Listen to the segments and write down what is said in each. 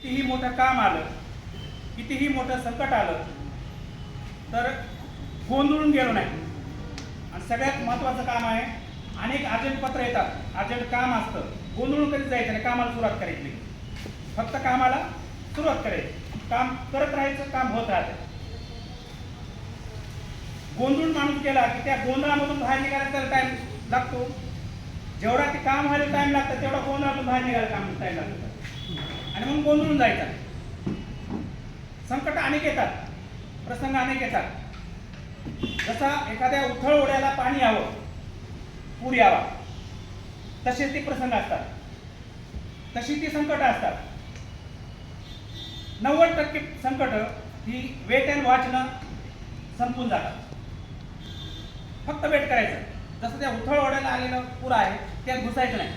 कितीही मोठं काम आलं, कितीही मोठं संकट आलं तर गोंधळून गेलो नाही. आणि सगळ्यात महत्त्वाचं काम आहे, अनेक अर्जंट पत्र येतात, अर्जंट काम असतं, गोंधळून कधीच जायचं नाही, कामाला सुरुवात करायची. फक्त कामाला सुरुवात करायची, काम करत राहायचं, काम होत राहतं. गोंधळून माणूस केला की त्या गोंधळामधून बाहेर निघायला त्याला टाइम लागतो. जेवढा ते काम व्हायला टाइम लागतं तेवढा गोंधळातून बाहेर निघायला टाइम लागतो. आणि मग गोंधळून जायचा. संकट अनेक येतात, प्रसंग अनेक येतात. जसा एखाद्या उथळ ओढ्याला पाणी यावं, पूर यावा, तसे ते प्रसंग असतात, तशी ती संकट असतात. 90% संकट ही वेट अँड वॉचनं संपून जातात. फक्त वेट करायचं. जसं त्या उथळ ओढ्याला आलेलं पूर आहे त्यात घुसायचं नाही,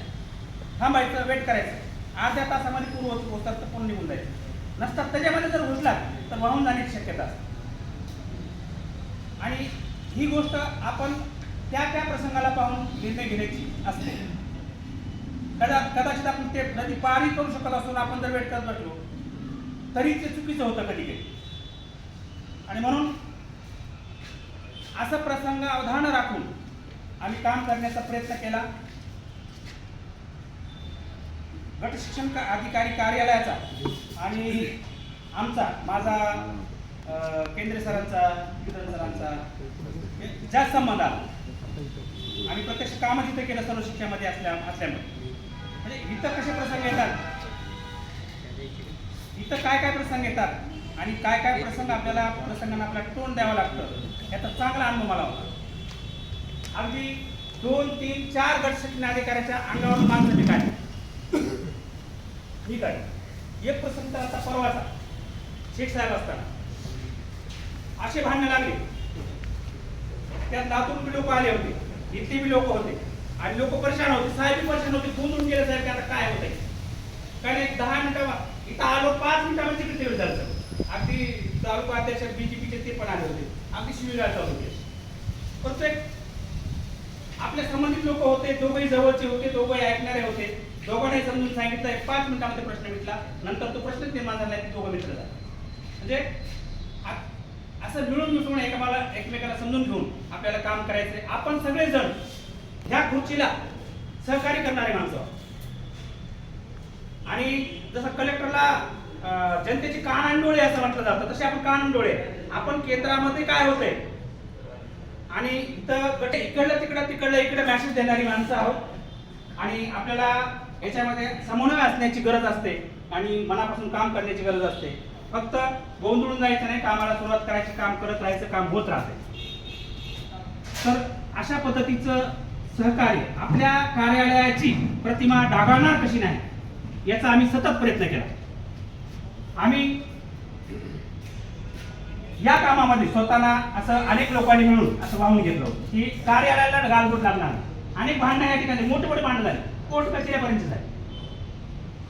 थांबायचं, वेट करायचं. अर्ध्या तासामध्ये पूर होतात तर पूर्ण निघून जायचं. नसतात त्याच्यामध्ये जर घुसला तर वाहून जाण्याची शक्यता असते. आणि ही गोष्ट आपण त्या प्रसंगाला पाहून निर्णय घेण्याची असते. कदाचित आपण ते नदी पारही करू शकत असून आपण जर वेट करत बसलो तरी ते चुकीचं होतं कधी कधी. आणि म्हणून असं प्रसंग अवधान राखून आम्ही काम करण्याचा प्रयत्न केला. गट शिक्षण अधिकारी कार्यालयाचा आणि आमचा, माझा, केंद्र सरांचा, वितरण सरांचा जास्त संबंध आला. आम्ही प्रत्यक्ष काम जिथे केलं सर्व शिक्षणामध्ये असल्यामुळे म्हणजे इथं कसे प्रसंग येतात, इथं काय प्रसंग येतात आणि काय प्रसंग प्रसंगांना आपल्याला तोंड द्यावं लागतं याचा चांगला अनुभव मला होता. अगदी 2, 3, 4 गट शिक्षण अधिकाऱ्याच्या अंगावर माणसं ठीक आहे. एक प्रसंग तर आता परवाचा शेख साहेब असताना असे भांडण लागले. त्यात लातूर बी लोक आले होते, इथले बी लोक होते आणि लोक परेशान होते, साहेब परेशान होते. गोंधळून गेले साहेब की आता काय होतंय. कारण 10 मिनिटं इथं आलो, 5 मिनिटामध्ये तिकडे झालं. अगदी तालुका अध्यक्ष बीजेपीचे ते पण आले होते, अगदी शिवीगाळ चालू होते. प्रत्येक आपल्या संबंधित लोक होते, दोघंही जवळचे होते, दोघंही ऐकणारे होते. दोघांनाही समजून सांगितलं, 5 मिनिटांमध्ये प्रश्न मिटला. नंतर तो प्रश्नच निर्माण झाला की दोघं मित्र झाले. म्हणजे असं मिळून मिसळून एकमेकाला समजून घेऊन आपल्याला काम करायचंय. आपण सगळेजण ह्या खुर्चीला सहकार्य करणारे माणसं. आणि जसं कलेक्टरला जनतेची कान आणि डोळे असं म्हटलं जातं, तसे आपण कान आणि डोळे. आपण केंद्रामध्ये काय होतंय आणि इथं गट तिकडलं इकडे मॅसेज देणारी माणसं आहोत. आणि आपल्याला याच्यामध्ये समन्वय असण्याची गरज असते आणि मनापासून काम करण्याची गरज असते. फक्त गोंधळून जायचं नाही, कामाला सुरुवात करायची, काम करत राहायचं, काम होत राहते. तर अशा पद्धतीचं सहकार्य आपल्या कार्यालयाची प्रतिमा डागाळणार कशी नाही याचा आम्ही सतत प्रयत्न केला. आम्ही या कामामध्ये स्वतःला असं अनेक लोकांनी मिळून असं वाहून घेतलं की कार्यालयाला गालबोट लागणार. अनेक भांडणं या ठिकाणी मोठे भांडणं झाले, कोर्ट कचेऱ्यापर्यंत झाले.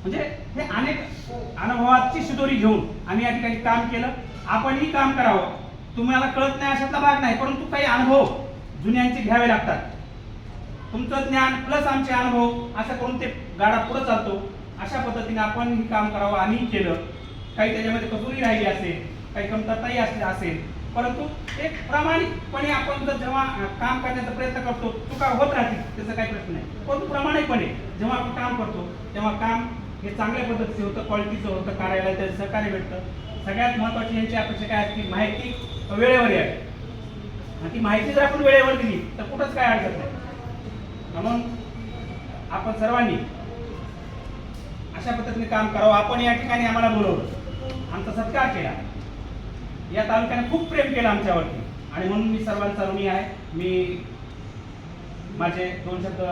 म्हणजे हे अनेक अनुभवाची शिदोरी घेऊन आम्ही या ठिकाणी काम केलं. आपणही काम करावं, तुम्हाला कळत नाही अशातला भाग नाही, परंतु काही अनुभव जुन्यांचे घ्यावे लागतात. तुमचं ज्ञान प्लस आमचे अनुभव असं करून ते गाडा पुढे चालतो. अशा पद्धतीने आपण ही काम करावं आणि केलं. काही त्याच्यामध्ये कसुरी राहिली असेल, काही कमतरताही असेल, परंतु एक प्रामाणिकपणे आपण जर जेव्हा काम करण्याचा प्रयत्न करतो, चुका होत राहतील त्याचा काही प्रश्न नाही. परंतु प्रामाणिकपणे जेव्हा आपण काम करतो तेव्हा काम हे चांगल्या पद्धतीचं होतं, क्वालिटीचं होतं, कार्यालयात त्याचं सहकार्य भेटतं. सगळ्यात महत्त्वाची यांची अपेक्षा काय असते, माहिती वेळेवर यावी. आणि ती माहिती जर आपण वेळेवर दिली तर कुठंच काय अडचण नाही. म्हणून आपण सर्वांनी अशा पद्धतीने काम करावं. आपण या ठिकाणी आम्हाला बोलवलं, आमचा सत्कार केला, या तालुक्याने खूप प्रेम केलं आमच्यावरती आणि म्हणून मी सर्वांचा ऋणी आहे. मी माझे 2 शब्द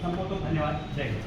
संपवतो. धन्यवाद. जय हिंद.